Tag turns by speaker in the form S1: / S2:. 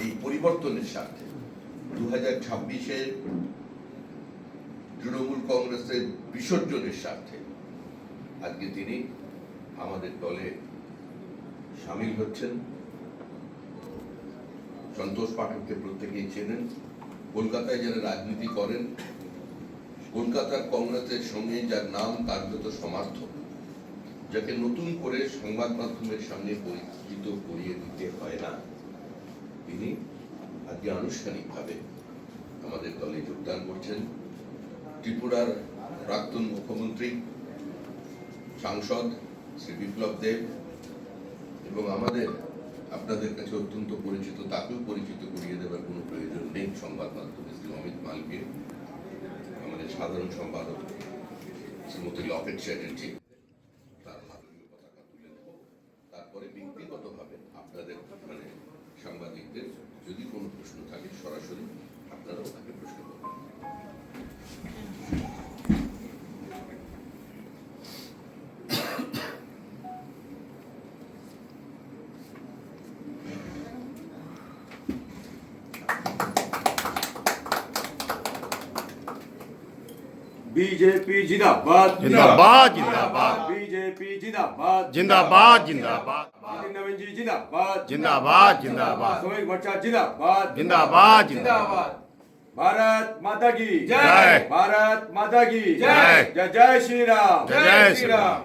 S1: এই পরিবর্তনের স্বার্থে 2026-এর তৃণমূল কংগ্রেসের বিসর্জনের স্বার্থে আজকে তিনি আমাদের দলে সামিল হচ্ছেন। সন্তোষ পাঠককে প্রত্যেকেই চেনেন। কলকাতায় যারা রাজনীতি করেন, কলকাতার কংগ্রেসের সঙ্গে যার নাম কার্যত সমার্থক, যাকে নতুন করে সংবাদ মাধ্যমের সামনে পরিচিত করিয়ে দিতে হয় না, তিনি আজকে আনুষ্ঠানিকভাবে আমাদের দলে যোগদান করছেন। ত্রিপুরার প্রাক্তন মুখ্যমন্ত্রী, সাংসদ শ্রী বিপ্লব দেব এবং আমাদের আপনাদের কাছে অত্যন্ত পরিচিত, তাকেও পরিচিত করিয়ে দেওয়ার কোনো প্রয়োজন নেই, সংবাদ মাধ্যমে শ্রী অমিত মালকে, আমাদের সাধারণ সম্পাদক শ্রীমতী লকেট চ্যাটার্জি, তার মাননীয় পতাকা তুলে দেব। তারপরে ব্যক্তিগতভাবে আপনাদের সাংবাদিকদের যদি কোনো প্রশ্ন থাকে সরাসরি আপনারাও তাকে প্রশ্ন করবেন।
S2: बीजेपी जिंदाबाद
S3: जिंदाबाद जिंदाबाद
S2: बीजेपी जिंदाबाद
S3: जिंदाबाद जिंदाबाद
S2: नितिन नवीन जी जिंदाबाद
S3: जिंदाबाद जिंदाबाद
S2: सोहेल भट्टा जिंदाबाद
S3: जिंदाबाद जिंदाबाद
S2: भारत माता की
S3: जय।
S2: भारत माता की
S3: जय।
S2: जय जय श्री राम
S3: जय जय श्री राम।